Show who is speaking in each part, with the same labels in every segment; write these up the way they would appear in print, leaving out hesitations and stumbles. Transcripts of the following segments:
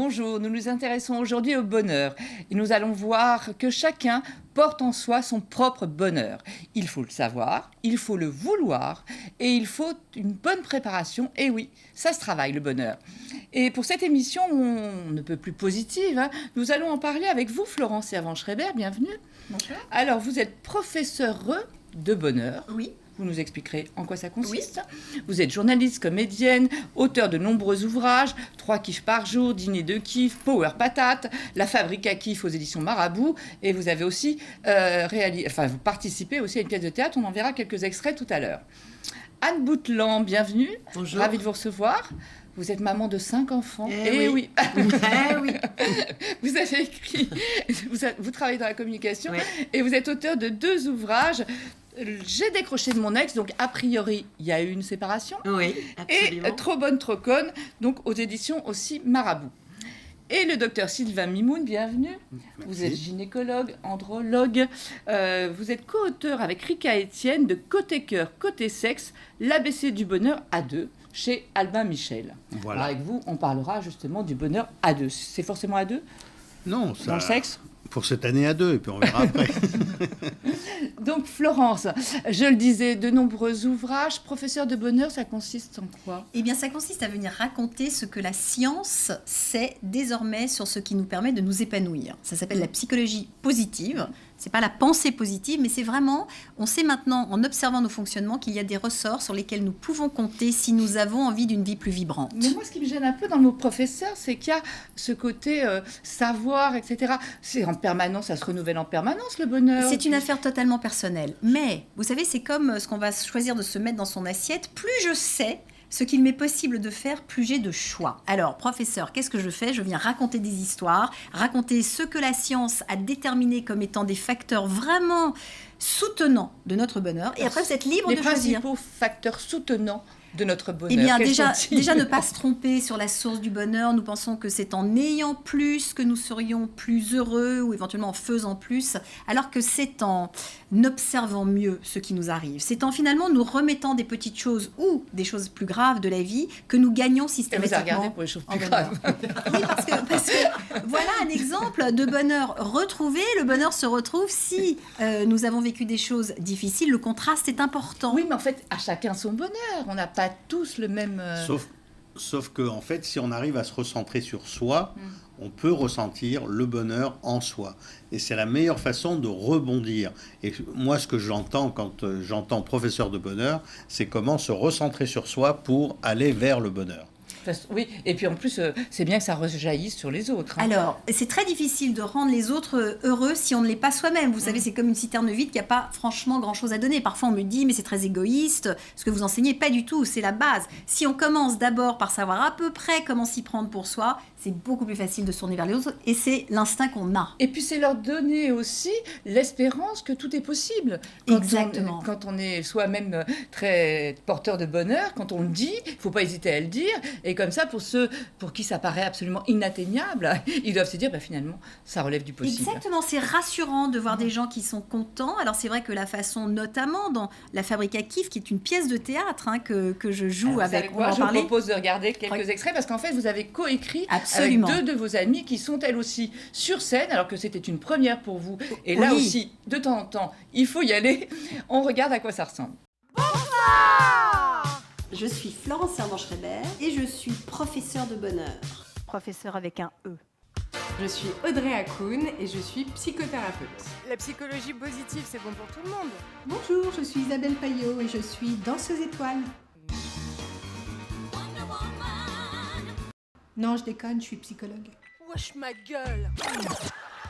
Speaker 1: Bonjour, nous nous intéressons aujourd'hui au bonheur et nous allons voir que chacun porte en soi son propre bonheur. Il faut le savoir, il faut le vouloir et il faut une bonne préparation. Et oui, ça se travaille le bonheur. Et pour cette émission, on ne peut plus positive, nous allons en parler avec vous, Florence Servan-Schreiber, bienvenue.
Speaker 2: Bonjour.
Speaker 1: Alors, vous êtes professeure de bonheur.
Speaker 2: Oui.
Speaker 1: Vous nous expliquerez en quoi ça consiste.
Speaker 2: Oui.
Speaker 1: Vous êtes journaliste, comédienne, auteur de nombreux ouvrages, 3 kiffs par jour, Dîner de kiff, Power Patate, La Fabrique à kiff aux éditions Marabout. Et vous avez aussi vous participez aussi à une pièce de théâtre, on en verra quelques extraits tout à l'heure. Anne Boutland, bienvenue.
Speaker 2: Bonjour.
Speaker 1: Ravie de vous recevoir. Vous êtes maman de 5 enfants.
Speaker 2: Oui. Oui.
Speaker 1: Vous avez écrit, vous travaillez dans la communication,
Speaker 2: Oui.
Speaker 1: et vous êtes auteur de 2 ouvrages. J'ai décroché de mon ex, donc a priori, il y a eu une séparation.
Speaker 2: Oui, absolument.
Speaker 1: Et Trop bonne, trop conne, donc aux éditions aussi Marabout. Et le docteur Sylvain Mimoun, bienvenue.
Speaker 3: Merci.
Speaker 1: Vous êtes gynécologue, andrologue. Vous êtes co-auteur avec Rika Etienne de Côté cœur, côté sexe, l'ABC du bonheur à 2 chez Albin Michel.
Speaker 3: Voilà.
Speaker 1: Alors avec vous, on parlera justement du bonheur à 2. C'est forcément à 2
Speaker 3: Non, ça...
Speaker 1: dans le sexe?
Speaker 3: Pour cette année à 2, et puis on verra après.
Speaker 1: Donc Florence, je le disais, de nombreux ouvrages. Professeur de bonheur, ça consiste en quoi?
Speaker 2: Eh bien, ça consiste à venir raconter ce que la science sait désormais sur ce qui nous permet de nous épanouir. Ça s'appelle la psychologie positive. C'est pas la pensée positive, mais c'est vraiment, on sait maintenant, en observant nos fonctionnements, qu'il y a des ressorts sur lesquels nous pouvons compter si nous avons envie d'une vie plus vibrante.
Speaker 1: Mais moi, ce qui me gêne un peu dans le mot professeur, c'est qu'il y a ce côté savoir, etc. C'est en permanence, ça se renouvelle en permanence, le bonheur.
Speaker 2: C'est une affaire totalement personnelle. Mais, vous savez, c'est comme ce qu'on va choisir de se mettre dans son assiette. Plus je sais ce qu'il m'est possible de faire, plus j'ai de choix. Alors, professeur, qu'est-ce que je fais? Je viens raconter des histoires, raconter ce que la science a déterminé comme étant des facteurs vraiment soutenants de notre bonheur. Et après, vous êtes libre de choisir.
Speaker 1: Les principaux facteurs soutenants de notre bonheur.
Speaker 2: Eh bien,
Speaker 1: quels
Speaker 2: déjà
Speaker 1: sont-ils?
Speaker 2: ne pas se tromper sur la source du bonheur. Nous pensons que c'est en ayant plus que nous serions plus heureux ou éventuellement en faisant plus, alors que c'est en observant mieux ce qui nous arrive. C'est en finalement nous remettant des petites choses ou des choses plus graves de la vie que nous gagnons
Speaker 1: Et vous
Speaker 2: systématiquement.
Speaker 1: regardez pour les choses
Speaker 2: en
Speaker 1: plus
Speaker 2: bonheur.
Speaker 1: graves.
Speaker 2: Oui, parce que voilà un exemple de bonheur retrouvé. Le bonheur se retrouve si nous avons vécu des choses difficiles. Le contraste est important.
Speaker 1: Oui, mais en fait, à chacun son bonheur. On n'a pas tous le même...
Speaker 3: Sauf que, en fait, si on arrive à se recentrer sur soi, on peut ressentir le bonheur en soi. Et c'est la meilleure façon de rebondir. Et moi, ce que j'entends quand j'entends professeur de bonheur, c'est comment se recentrer sur soi pour aller vers le bonheur.
Speaker 1: Oui, et puis en plus, c'est bien que ça rejaillisse sur les autres.
Speaker 2: Alors, c'est très difficile de rendre les autres heureux si on ne l'est pas soi-même. Vous savez, c'est comme une citerne vide qui n'a pas franchement grand-chose à donner. Parfois, on me dit, mais c'est très égoïste. Ce que vous enseignez, pas du tout. C'est la base. Si on commence d'abord par savoir à peu près comment s'y prendre pour soi, c'est beaucoup plus facile de se tourner vers les autres. Et c'est l'instinct qu'on a.
Speaker 1: Et puis, c'est leur donner aussi l'espérance que tout est possible.
Speaker 2: Exactement.
Speaker 1: Quand on est soi-même très porteur de bonheur, quand on le dit, il ne faut pas hésiter à le dire. Et comme ça, pour ceux pour qui ça paraît absolument inatteignable, ils doivent se dire, finalement, ça relève du possible.
Speaker 2: Exactement, c'est rassurant de voir des gens qui sont contents. Alors c'est vrai que la façon, notamment dans La Fabrique à kiff, qui est une pièce de théâtre que je joue avec...
Speaker 1: Moi, je vous propose de regarder quelques extraits, parce qu'en fait, vous avez coécrit avec 2 de vos amies qui sont elles aussi sur scène, alors que c'était une première pour vous. Et là aussi, de temps en temps, il faut y aller. On regarde à quoi ça ressemble.
Speaker 4: Je suis Florence Servan-Schreiber et je suis professeure de bonheur.
Speaker 2: Professeur avec un E.
Speaker 5: Je suis Audrey Hakoun et je suis psychothérapeute.
Speaker 6: La psychologie positive, c'est bon pour tout le monde.
Speaker 7: Bonjour, je suis Isabelle Payot et je suis danseuse étoile. Non, je déconne, je suis psychologue.
Speaker 6: Wesh ma gueule.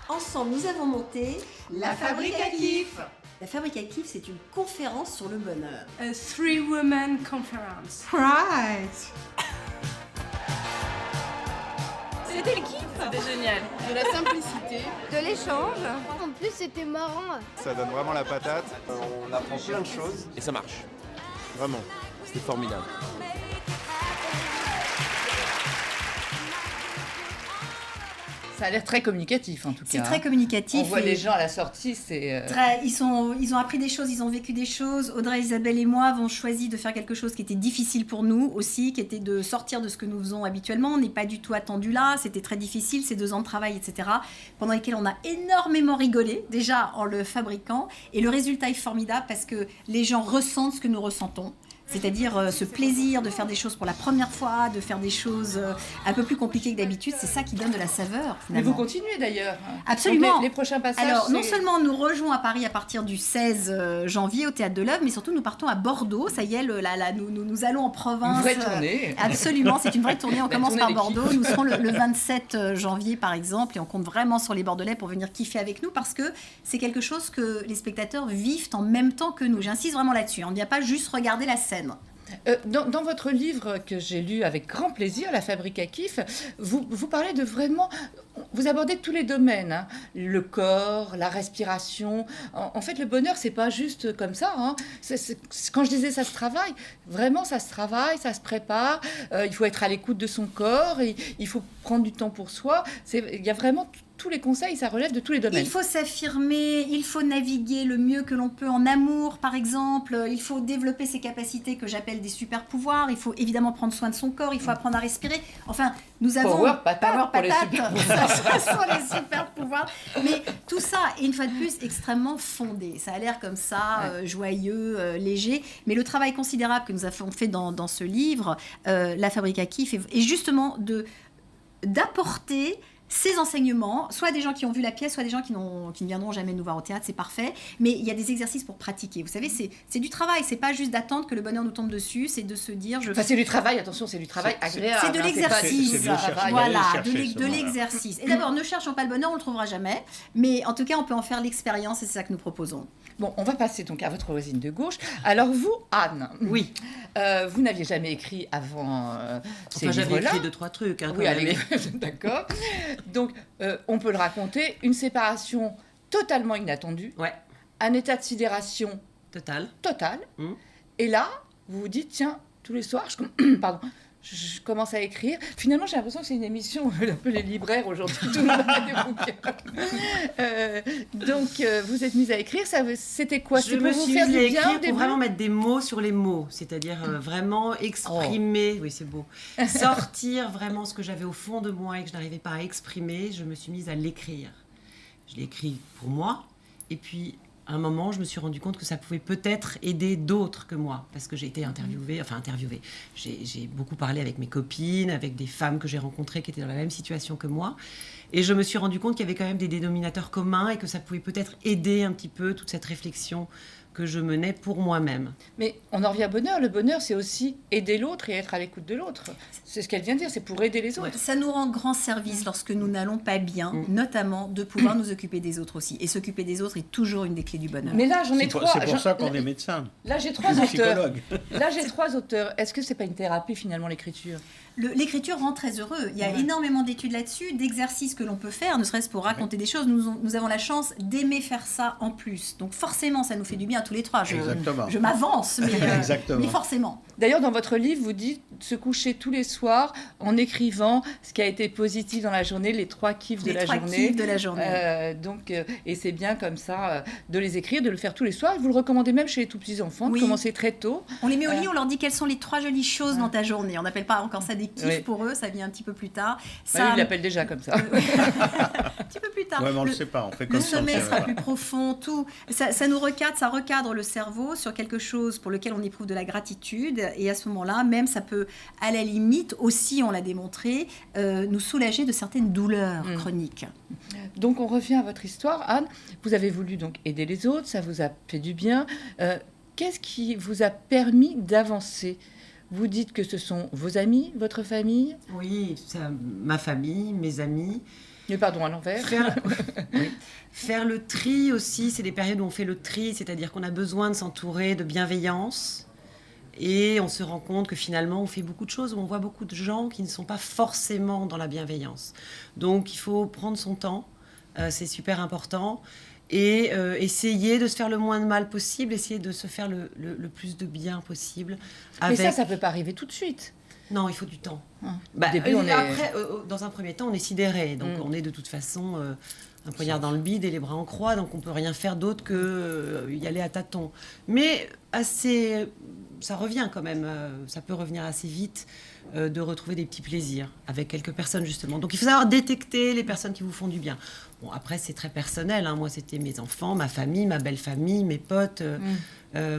Speaker 4: Ensemble, nous avons monté
Speaker 2: La Fabrique à kiff.
Speaker 4: La Fabrique à kiff, c'est une conférence sur le bonheur.
Speaker 5: A 3-woman conference.
Speaker 7: Right.
Speaker 6: C'était le kiff. C'était génial. De la simplicité. De l'échange.
Speaker 8: En plus, c'était marrant.
Speaker 9: Ça donne vraiment la patate. On apprend plein de choses.
Speaker 10: Et ça marche. Vraiment. C'était formidable.
Speaker 1: Ça a l'air très communicatif en tout cas.
Speaker 2: C'est très communicatif.
Speaker 1: On voit
Speaker 2: et
Speaker 1: les gens à la sortie, c'est...
Speaker 2: ils ont appris des choses, ils ont vécu des choses. Audrey, Isabelle et moi avons choisi de faire quelque chose qui était difficile pour nous aussi, qui était de sortir de ce que nous faisons habituellement. On n'est pas du tout attendu là, c'était très difficile, ces 2 ans de travail, etc. Pendant lesquels on a énormément rigolé, déjà en le fabriquant. Et le résultat est formidable parce que les gens ressentent ce que nous ressentons. C'est-à-dire ce plaisir de faire des choses pour la première fois, de faire des choses un peu plus compliquées que d'habitude, c'est ça qui donne de la saveur.
Speaker 1: Mais vous continuez d'ailleurs.
Speaker 2: Absolument.
Speaker 1: Donc les prochains passages.
Speaker 2: Alors, non seulement nous rejoignons à Paris à partir du 16 janvier au Théâtre de l'Œuvre, mais surtout nous partons à Bordeaux. Ça y est, nous allons en province.
Speaker 1: Une vraie tournée.
Speaker 2: Absolument, c'est une vraie tournée. On commence par
Speaker 1: d'équipe.
Speaker 2: Bordeaux. Nous serons le 27 janvier par exemple, et on compte vraiment sur les Bordelais pour venir kiffer avec nous parce que c'est quelque chose que les spectateurs vivent en même temps que nous. J'insiste vraiment là-dessus. On ne vient pas juste regarder la scène.
Speaker 1: Dans votre livre que j'ai lu avec grand plaisir, La Fabrique à kiff, vous parlez de vraiment... Vous abordez tous les domaines, hein. Le corps, la respiration. En fait, le bonheur, c'est pas juste comme ça. Hein. Quand je disais ça se travaille, vraiment ça se travaille, ça se prépare. Il faut être à l'écoute de son corps, il faut prendre du temps pour soi. Il y a vraiment tous les conseils, ça relève de tous les domaines.
Speaker 2: Il faut s'affirmer, il faut naviguer le mieux que l'on peut en amour, par exemple. Il faut développer ses capacités que j'appelle des super pouvoirs. Il faut évidemment prendre soin de son corps, il faut apprendre à respirer. Enfin, nous avons...
Speaker 1: Power patate pour les super pouvoirs.
Speaker 2: Ce sont les super pouvoirs. Mais tout ça est une fois de plus extrêmement fondé. Ça a l'air comme ça, joyeux, léger. Mais le travail considérable que nous avons fait dans ce livre, La Fabrique à kiff, est justement d'apporter ces enseignements, soit des gens qui ont vu la pièce, soit des gens qui ne viendront jamais nous voir au théâtre, c'est parfait. Mais il y a des exercices pour pratiquer. Vous savez, c'est du travail. C'est pas juste d'attendre que le bonheur nous tombe dessus, c'est de se dire...
Speaker 1: Enfin, c'est du travail, attention, c'est du travail agréable.
Speaker 2: C'est de l'exercice.
Speaker 3: C'est
Speaker 2: Voilà,
Speaker 3: chercher,
Speaker 2: de l'exercice. Et d'abord, ne cherchons pas le bonheur, on le trouvera jamais. Mais en tout cas, on peut en faire l'expérience et c'est ça que nous proposons.
Speaker 1: Bon, on va passer donc à votre voisine de gauche. Alors vous, Anne,
Speaker 11: oui,
Speaker 1: vous n'aviez jamais écrit avant ces
Speaker 11: j'avais
Speaker 1: livres-là.
Speaker 11: écrit 2-3 trucs. Hein,
Speaker 1: Oui, allez, d'accord. Donc, on peut le raconter, une séparation totalement inattendue,
Speaker 11: Ouais,
Speaker 1: un état de sidération
Speaker 11: total.
Speaker 1: et là, vous vous dites, tiens, tous les soirs, je commence à écrire. Finalement, j'ai l'impression que c'est une émission un peu les libraires aujourd'hui. Tout le monde a des bouquins. Donc, vous êtes mise à écrire. C'était quoi?
Speaker 11: Je me suis mise à écrire pour vraiment mettre des mots sur les mots. C'est-à-dire vraiment exprimer. Oui, c'est beau. Sortir vraiment ce que j'avais au fond de moi et que je n'arrivais pas à exprimer. Je me suis mise à l'écrire. Je l'ai écrit pour moi. Et puis... à un moment, je me suis rendu compte que ça pouvait peut-être aider d'autres que moi, parce que j'ai été interviewée. J'ai beaucoup parlé avec mes copines, avec des femmes que j'ai rencontrées qui étaient dans la même situation que moi, et je me suis rendu compte qu'il y avait quand même des dénominateurs communs et que ça pouvait peut-être aider un petit peu toute cette réflexion que je menais pour moi-même.
Speaker 1: Mais on en revient au bonheur. Le bonheur, c'est aussi aider l'autre et être à l'écoute de l'autre. C'est ce qu'elle vient de dire, c'est pour aider les autres.
Speaker 2: Ça nous rend grand service lorsque nous n'allons pas bien, notamment de pouvoir nous occuper des autres aussi. Et s'occuper des autres est toujours une des clés du bonheur.
Speaker 1: Mais là, j'en ai trois.
Speaker 3: C'est pour ça qu'on est médecin.
Speaker 1: Là, j'ai 3 auteurs. Là, j'ai 3 auteurs. Est-ce que c'est pas une thérapie, finalement, l'écriture?
Speaker 2: L'écriture rend très heureux. Il y a énormément d'études là-dessus, d'exercices que l'on peut faire, ne serait-ce pour raconter des choses. Nous avons la chance d'aimer faire ça en plus. Donc forcément, ça nous fait du bien à tous les trois. Je m'avance, mais forcément.
Speaker 1: D'ailleurs, dans votre livre, vous dites se coucher tous les soirs en écrivant ce qui a été positif dans la journée, les 3 kiffs de la journée.
Speaker 2: Kiffs de la journée.
Speaker 1: Et c'est bien comme ça de les écrire, de le faire tous les soirs. Vous le recommandez même chez les tout petits enfants, de commencer très tôt.
Speaker 2: On les met au lit, on leur dit quelles sont les 3 jolies choses dans ta journée. On n'appelle pas encore ça des kiffs pour eux, ça vient un petit peu plus tard.
Speaker 1: Ça, ils l'appellent déjà comme ça.
Speaker 2: Un petit peu plus tard.
Speaker 3: Ouais, mais on le sait pas, on fait comme ça.
Speaker 2: Le sommeil sera plus profond, tout. Ça nous recadre, ça recadre le cerveau sur quelque chose pour lequel on éprouve de la gratitude. Et à ce moment-là, même ça peut, à la limite, aussi, on l'a démontré, nous soulager de certaines douleurs chroniques.
Speaker 1: Donc on revient à votre histoire, Anne. Vous avez voulu donc aider les autres, ça vous a fait du bien. Qu'est-ce qui vous a permis d'avancer ? Vous dites que ce sont vos amis, votre famille ?
Speaker 11: Oui, ma famille, mes amis.
Speaker 1: Mais pardon, à l'envers.
Speaker 11: Faire le tri aussi, c'est des périodes où on fait le tri, c'est-à-dire qu'on a besoin de s'entourer de bienveillance. Et on se rend compte que finalement, on fait beaucoup de choses, on voit beaucoup de gens qui ne sont pas forcément dans la bienveillance. Donc, il faut prendre son temps, c'est super important. Et essayer de se faire le moins de mal possible, essayer de se faire le plus de bien possible.
Speaker 1: Mais ça ne peut pas arriver tout de suite.
Speaker 11: Non, il faut du temps.
Speaker 1: Au début,
Speaker 11: Après, dans un premier temps, on est sidéré. Donc, on est de toute façon un poignard dans le bide et les bras en croix. Donc, on ne peut rien faire d'autre que y aller à tâtons. Mais ça revient quand même. Ça peut revenir assez vite de retrouver des petits plaisirs avec quelques personnes, justement. Donc, il faut savoir détecter les personnes qui vous font du bien. Bon, après, c'est très personnel. Moi, c'était mes enfants, ma famille, ma belle famille, mes potes.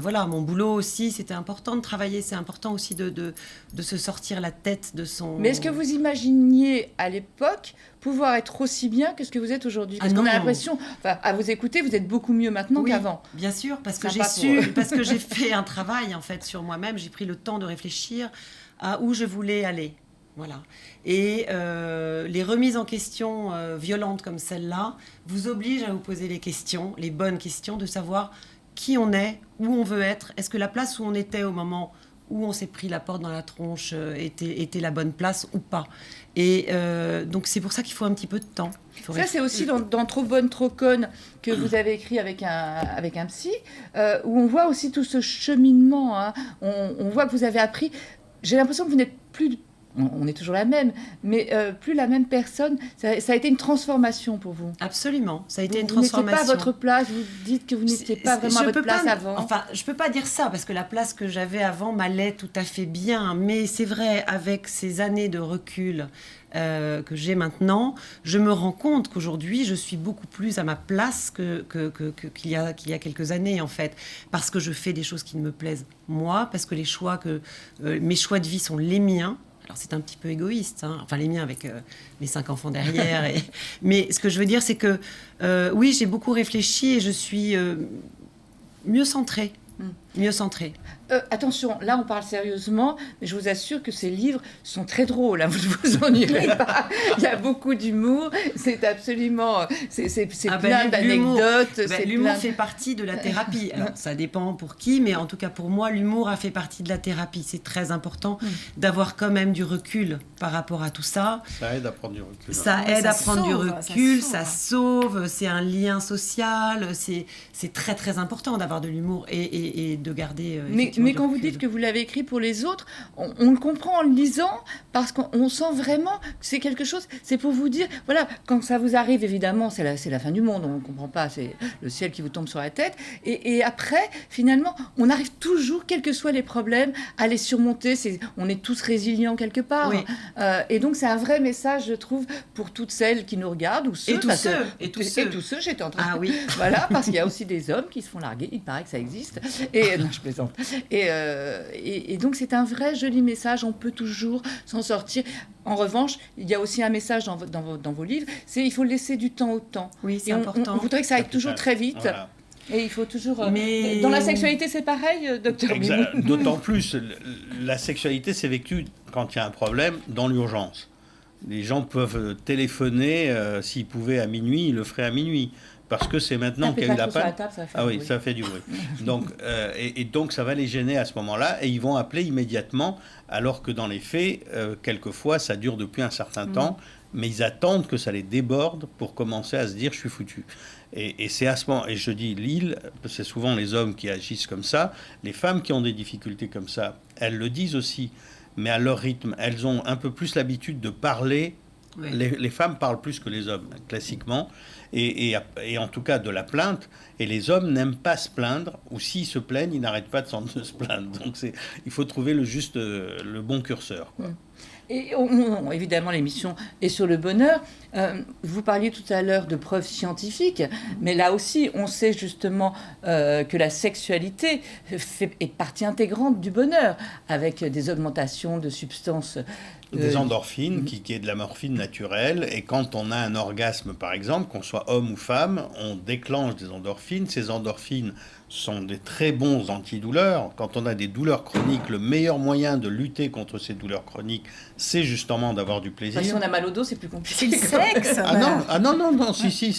Speaker 11: Voilà, mon boulot aussi, c'était important de travailler. C'est important aussi de se sortir la tête de son...
Speaker 1: Mais est-ce que vous imaginiez à l'époque pouvoir être aussi bien que ce que vous êtes aujourd'hui? Parce qu'on a l'impression, à vous écouter, vous êtes beaucoup mieux maintenant qu'avant.
Speaker 11: Bien sûr, parce que parce que j'ai fait un travail en fait sur moi-même. J'ai pris le temps de réfléchir à où je voulais aller. Voilà. Et les remises en question violentes comme celle-là vous obligent à vous poser les questions, les bonnes questions, de savoir qui on est, où on veut être. Est-ce que la place où on était au moment où on s'est pris la porte dans la tronche était la bonne place ou pas? Et donc c'est pour ça qu'il faut un petit peu de temps.
Speaker 1: Ça, c'est aussi dans Trop bonne, trop conne que vous avez écrit avec un psy, où on voit aussi tout ce cheminement. Hein. On voit que vous avez appris. J'ai l'impression que vous n'êtes plus... On est toujours la même, mais plus la même personne. Ça a été une transformation pour vous.
Speaker 11: Absolument, ça a été une transformation.
Speaker 1: Vous n'étiez pas à votre place, vous dites que vous n'étiez pas vraiment à votre place avant.
Speaker 11: Enfin, je ne peux pas dire ça, parce que la place que j'avais avant m'allait tout à fait bien. Mais c'est vrai, avec ces années de recul que j'ai maintenant, je me rends compte qu'aujourd'hui, je suis beaucoup plus à ma place qu'il y a quelques années, en fait. Parce que je fais des choses qui me plaisent, moi, parce que mes choix de vie sont les miens. Alors, c'est un petit peu égoïste, enfin les miens avec mes 5 enfants derrière. Mais ce que je veux dire, c'est que oui, j'ai beaucoup réfléchi et je suis mieux centrée. Mieux centrée.
Speaker 1: Attention, là on parle sérieusement, mais je vous assure que ces livres sont très drôles, hein, vous ne vous ennuierez pas. Il y a beaucoup d'humour, c'est absolument... C'est plein d'anecdotes.
Speaker 11: L'humour fait partie de la thérapie. Alors ça dépend pour qui, mais en tout cas pour moi, l'humour a fait partie de la thérapie. C'est très important d'avoir quand même du recul par rapport à tout ça.
Speaker 3: Ça aide à prendre du recul.
Speaker 11: Ça aide à prendre du recul, ça sauve, c'est un lien social, c'est très très important d'avoir de l'humour et de garder...
Speaker 1: Mais quand vous dites que vous l'avez écrit pour les autres, on le comprend en le lisant, parce qu'on sent vraiment que c'est quelque chose, c'est pour vous dire, voilà, quand ça vous arrive, évidemment, c'est la fin du monde, on ne comprend pas, c'est le ciel qui vous tombe sur la tête, et après, finalement, on arrive toujours, quels que soient les problèmes, à les surmonter, on est tous résilients quelque part,
Speaker 11: oui.
Speaker 1: Et donc c'est un vrai message, je trouve, pour toutes celles qui nous regardent, ou ceux,
Speaker 11: et tous ceux,
Speaker 1: j'étais en train de...
Speaker 11: Ah oui.
Speaker 1: Voilà, parce qu'il y a aussi des hommes qui se font larguer, il paraît que ça existe, et non, je plaisante. Et donc c'est un vrai joli message, on peut toujours s'en sortir. En revanche, il y a aussi un message dans vos livres, c'est il faut laisser du temps au temps.
Speaker 11: Oui, c'est important.
Speaker 1: On voudrait que ça aille toujours très vite. Voilà. Et il faut toujours... Mais... Dans la sexualité, c'est pareil, docteur Mimoun?
Speaker 3: D'autant plus, la sexualité, c'est vécu quand il y a un problème dans l'urgence. Les gens peuvent téléphoner, s'ils pouvaient à minuit, ils le feraient à minuit. Parce que c'est maintenant qu'il y a eu la panne. Ça fait du bruit. Donc, donc ça va les gêner à ce moment-là et ils vont appeler immédiatement, alors que dans les faits, quelquefois, ça dure depuis un certain temps, mais ils attendent que ça les déborde pour commencer à se dire « je suis foutu ». Et c'est à ce moment, et je dis Lille, c'est souvent les hommes qui agissent comme ça, les femmes qui ont des difficultés comme ça, elles le disent aussi, mais à leur rythme, elles ont un peu plus l'habitude de parler. Oui. Les femmes parlent plus que les hommes, classiquement, et en tout cas de la plainte, et les hommes n'aiment pas se plaindre, ou s'ils se plaignent, ils n'arrêtent pas de se plaindre. Donc il faut trouver le bon curseur, quoi.
Speaker 1: Et évidemment, l'émission est sur le bonheur. Vous parliez tout à l'heure de preuves scientifiques, mais là aussi, on sait justement que la sexualité est partie intégrante du bonheur, avec des augmentations de substances...
Speaker 3: Des endorphines, qui est de la morphine naturelle. Et quand on a un orgasme, par exemple, qu'on soit homme ou femme, on déclenche des endorphines. Ces endorphines sont des très bons antidouleurs. Quand on a des douleurs chroniques, le meilleur moyen de lutter contre ces douleurs chroniques, c'est justement d'avoir du plaisir.
Speaker 1: Si on a mal au dos, c'est plus compliqué.
Speaker 2: C'est le sexe.
Speaker 3: Non, si,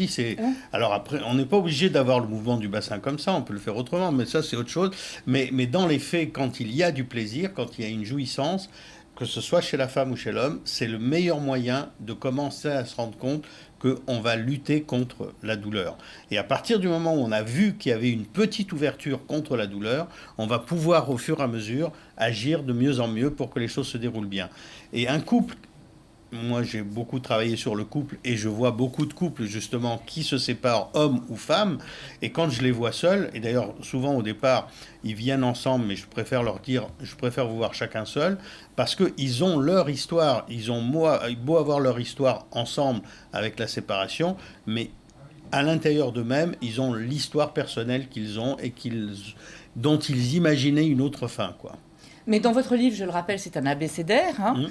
Speaker 3: c'est... Alors après, on n'est pas obligé d'avoir le mouvement du bassin comme ça, on peut le faire autrement, mais ça, c'est autre chose. Mais dans les faits, quand il y a du plaisir, quand il y a une jouissance, que ce soit chez la femme ou chez l'homme, c'est le meilleur moyen de commencer à se rendre compte qu'on va lutter contre la douleur. Et à partir du moment où on a vu qu'il y avait une petite ouverture contre la douleur, on va pouvoir au fur et à mesure agir de mieux en mieux pour que les choses se déroulent bien. Et un couple, moi j'ai beaucoup travaillé sur le couple et je vois beaucoup de couples justement qui se séparent, hommes ou femmes, et quand je les vois seuls, et d'ailleurs souvent au départ ils viennent ensemble, mais je préfère leur dire, je préfère vous voir chacun seul, parce qu'ils ont leur histoire, ils ont beau avoir leur histoire ensemble avec la séparation, mais à l'intérieur d'eux-mêmes, ils ont l'histoire personnelle qu'ils ont et dont ils imaginaient une autre fin, quoi.
Speaker 1: Mais dans votre livre, je le rappelle, c'est un abécédaire, hein,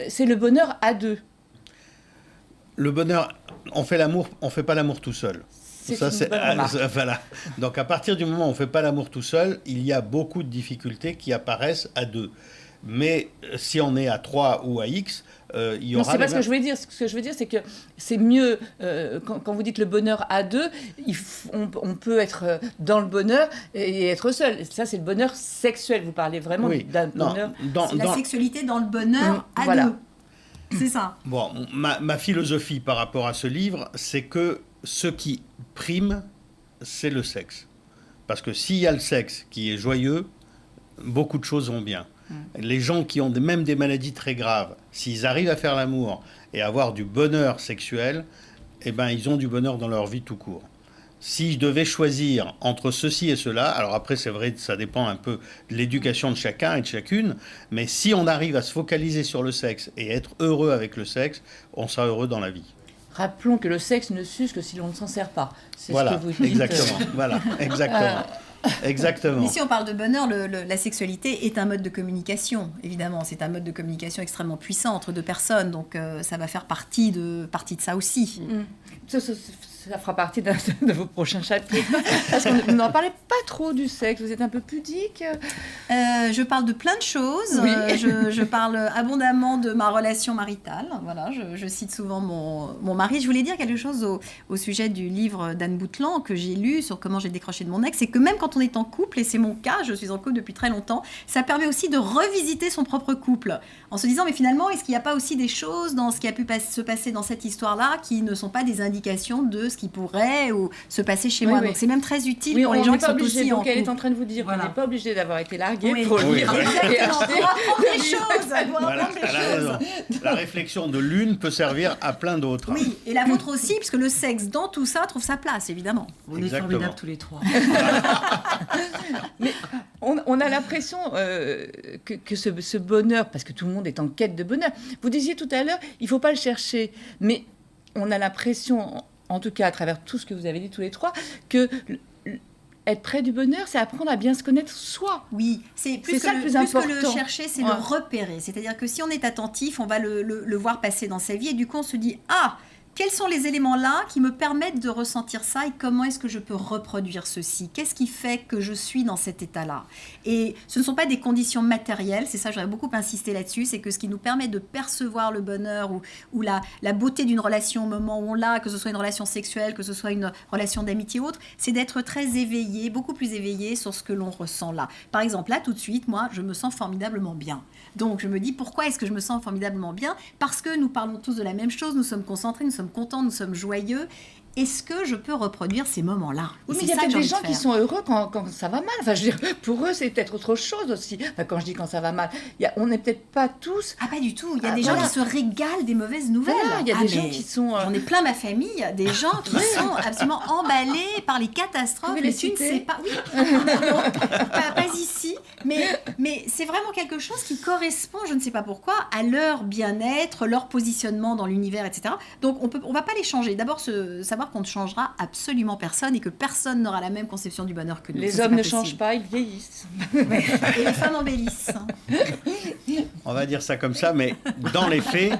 Speaker 1: c'est le bonheur à deux.
Speaker 3: Le bonheur, on fait pas l'amour tout seul.
Speaker 1: C'est une bonne remarque.
Speaker 3: Voilà. Donc à partir du moment où on fait pas l'amour tout seul, il y a beaucoup de difficultés qui apparaissent à deux. Mais si on est à 3 ou à X, il y aura...
Speaker 1: Non, c'est pas ce que je voulais dire. Ce que je veux dire, c'est que c'est mieux, quand vous dites le bonheur à deux, on peut être dans le bonheur et être seul. Ça, c'est le bonheur sexuel. Vous parlez vraiment d'un bonheur...
Speaker 2: C'est la sexualité dans le bonheur à
Speaker 1: voilà.
Speaker 2: deux. C'est ça.
Speaker 3: Bon, ma philosophie par rapport à ce livre, c'est que ce qui prime, c'est le sexe. Parce que s'il y a le sexe qui est joyeux, beaucoup de choses vont bien. Les gens qui ont même des maladies très graves, s'ils arrivent à faire l'amour et avoir du bonheur sexuel, eh ben, ils ont du bonheur dans leur vie tout court. Si je devais choisir entre ceci et cela, alors après c'est vrai, ça dépend un peu de l'éducation de chacun et de chacune, mais si on arrive à se focaliser sur le sexe et être heureux avec le sexe, on sera heureux dans la vie.
Speaker 1: Rappelons que le sexe ne s'use que si l'on ne s'en sert pas. C'est
Speaker 3: voilà,
Speaker 1: ce que vous dites.
Speaker 3: Exactement. Voilà, exactement. Exactement.
Speaker 2: Mais si on parle de bonheur, la sexualité est un mode de communication, évidemment. C'est un mode de communication extrêmement puissant entre deux personnes, donc ça va faire partie de ça aussi.
Speaker 1: Ça fera partie de vos prochains chapitres. Parce qu'on n'en parlait pas trop du sexe. Vous êtes un peu pudique.
Speaker 2: Je parle de plein de choses.
Speaker 1: Oui.
Speaker 2: Je parle abondamment de ma relation maritale. Voilà, je cite souvent mon mari. Je voulais dire quelque chose au sujet du livre d'Anne Boutland que j'ai lu sur comment j'ai décroché de mon ex. C'est que même quand on est en couple, et c'est mon cas, je suis en couple depuis très longtemps, ça permet aussi de revisiter son propre couple. En se disant, mais finalement, est-ce qu'il n'y a pas aussi des choses dans ce qui a pu se passer dans cette histoire-là qui ne sont pas des indications de ce qui pourrait ou se passer chez moi. Donc c'est même très utile pour les gens qui sont aussi en couple.
Speaker 1: Elle est en train de vous dire qu'on n'est pas obligé d'avoir été largué
Speaker 2: oui.
Speaker 1: pour lire.
Speaker 2: Exactement, pour apprendre des choses.
Speaker 3: Voilà, elle a raison. La réflexion de l'une peut servir à plein d'autres.
Speaker 2: Oui, et la vôtre aussi, puisque le sexe dans tout ça trouve sa place, évidemment.
Speaker 11: On est formidables tous les trois.
Speaker 1: Mais on a l'impression que ce bonheur, parce que tout le monde est en quête de bonheur, vous disiez tout à l'heure, il ne faut pas le chercher, mais on a l'impression, en tout cas à travers tout ce que vous avez dit tous les trois, que être près du bonheur, c'est apprendre à bien se connaître soi.
Speaker 2: Oui, c'est plus que le chercher, c'est le repérer. C'est-à-dire que si on est attentif, on va le voir passer dans sa vie et du coup on se dit « Ah !» Quels sont les éléments là qui me permettent de ressentir ça et comment est-ce que je peux reproduire ceci? Qu'est-ce qui fait que je suis dans cet état-là? Et ce ne sont pas des conditions matérielles, c'est ça, j'aurais beaucoup insisté là-dessus, c'est que ce qui nous permet de percevoir le bonheur ou la beauté d'une relation au moment où on l'a, que ce soit une relation sexuelle, que ce soit une relation d'amitié ou autre, c'est d'être très éveillé, beaucoup plus éveillé sur ce que l'on ressent là. Par exemple, là, tout de suite, moi, je me sens formidablement bien. Donc, je me dis, pourquoi est-ce que je me sens formidablement bien? Parce que nous parlons tous de la même chose, nous sommes concentrés, nous sommes contents, nous sommes joyeux. Est-ce que je peux reproduire ces moments-là?
Speaker 1: Oui, mais il y a peut-être des gens qui sont heureux quand ça va mal. Enfin, je veux dire, pour eux, c'est peut-être autre chose aussi. Enfin, quand je dis quand ça va mal, on n'est peut-être pas tous...
Speaker 2: Ah, pas du tout. Il y a des gens qui se régalent des mauvaises nouvelles.
Speaker 1: Voilà, il y a des gens qui sont...
Speaker 2: J'en ai plein ma famille, des gens qui sont absolument emballés par les catastrophes.
Speaker 1: Mais
Speaker 2: tu ne sais pas... Oui, non, pas ici. Mais c'est vraiment quelque chose qui correspond, je ne sais pas pourquoi, à leur bien-être, leur positionnement dans l'univers, etc. Donc, on ne va pas les changer. D'abord, savoir qu'on ne changera absolument personne et que personne n'aura la même conception du bonheur que nous.
Speaker 1: Les hommes ne changent pas, ils vieillissent.
Speaker 2: Et les femmes embellissent.
Speaker 3: On va dire ça comme ça, mais dans les faits,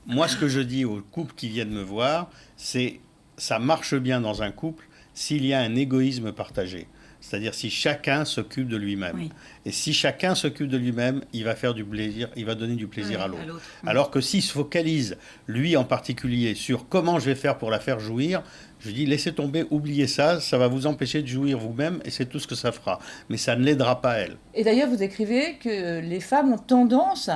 Speaker 3: moi ce que je dis aux couples qui viennent me voir, c'est ça marche bien dans un couple s'il y a un égoïsme partagé. C'est-à-dire si chacun s'occupe de lui-même. Oui. Et si chacun s'occupe de lui-même, il va faire du plaisir, il va donner du plaisir à l'autre. Alors que s'il se focalise, lui en particulier, sur comment je vais faire pour la faire jouir, je dis laissez tomber, oubliez ça, ça va vous empêcher de jouir vous-même et c'est tout ce que ça fera. Mais ça ne l'aidera pas elle.
Speaker 1: Et d'ailleurs, vous écrivez que les femmes ont tendance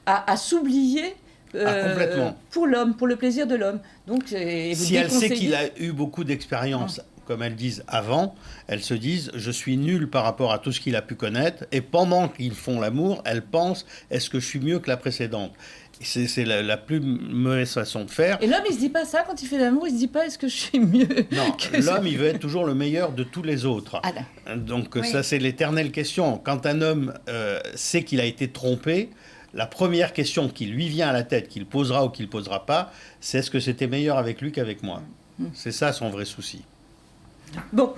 Speaker 1: à s'oublier
Speaker 3: complètement.
Speaker 1: pour l'homme, pour le plaisir de l'homme. Donc,
Speaker 3: si elle sait qu'il a eu beaucoup d'expérience, comme elles disent avant, elles se disent je suis nulle par rapport à tout ce qu'il a pu connaître, et pendant qu'ils font l'amour, elles pensent est-ce que je suis mieux que la précédente. C'est la plus mauvaise façon de faire.
Speaker 1: Et l'homme, il se dit pas ça quand il fait l'amour, il se dit pas est-ce que je suis mieux.
Speaker 3: Non, l'homme, il veut être toujours le meilleur de tous les autres. Donc ça, c'est l'éternelle question. Quand un homme sait qu'il a été trompé, la première question qui lui vient à la tête, qu'il posera ou qu'il posera pas, c'est est-ce que c'était meilleur avec lui qu'avec moi. C'est ça son vrai souci.
Speaker 1: Bon,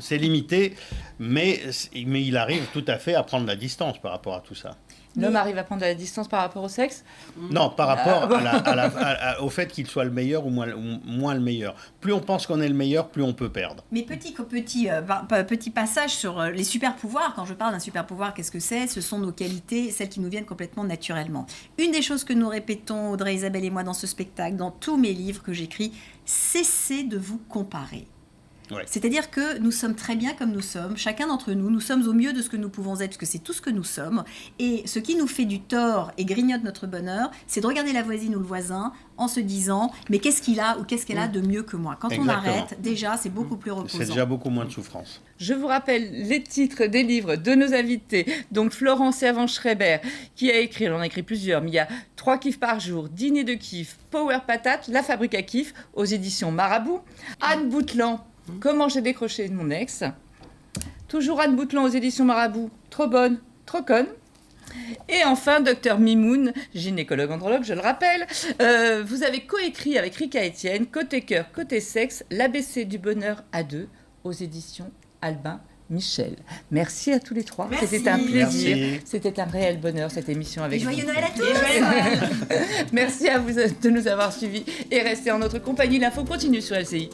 Speaker 3: c'est limité, mais il arrive tout à fait à prendre la distance par rapport à tout ça.
Speaker 1: L'homme arrive à prendre de la distance par rapport au sexe ?
Speaker 3: Non, par rapport au fait qu'il soit le meilleur ou moins le meilleur. Plus on pense qu'on est le meilleur, plus on peut perdre.
Speaker 2: Mais petit passage sur les super pouvoirs. Quand je parle d'un super pouvoir, qu'est-ce que c'est ? Ce sont nos qualités, celles qui nous viennent complètement naturellement. Une des choses que nous répétons, Audrey, Isabelle et moi, dans ce spectacle, dans tous mes livres que j'écris, cessez de vous comparer. Ouais. C'est-à-dire que nous sommes très bien comme nous sommes, chacun d'entre nous, nous sommes au mieux de ce que nous pouvons être, parce que c'est tout ce que nous sommes. Et ce qui nous fait du tort et grignote notre bonheur, c'est de regarder la voisine ou le voisin en se disant « mais qu'est-ce qu'il a ou qu'est-ce qu'elle a de mieux que moi ?» Quand on arrête, déjà, c'est beaucoup plus reposant.
Speaker 3: C'est déjà beaucoup moins de souffrance.
Speaker 1: Je vous rappelle les titres des livres de nos invités. Donc Florence Servan-Schreiber, qui a écrit, elle en a écrit plusieurs, mais il y a 3 kiffs par jour, Dîner de kiff, Power Patate, La Fabrique à kiff, aux éditions Marabout. Anne Boutland, Comment j'ai décroché de mon ex. Toujours Anne Boutland aux éditions Marabout. Trop bonne, trop conne. Et enfin, Dr Mimoun, gynécologue-andrologue, je le rappelle. Vous avez coécrit avec Rika Etienne, côté cœur, côté sexe, l'ABC du bonheur à 2 aux éditions Albin Michel. Merci à tous les 3.
Speaker 2: Merci.
Speaker 1: C'était un plaisir.
Speaker 3: Merci.
Speaker 1: C'était un réel bonheur, cette émission avec vous.
Speaker 2: Joyeux Noël à tous.
Speaker 1: Merci à vous de nous avoir suivis et restez en notre compagnie. L'info continue sur LCI.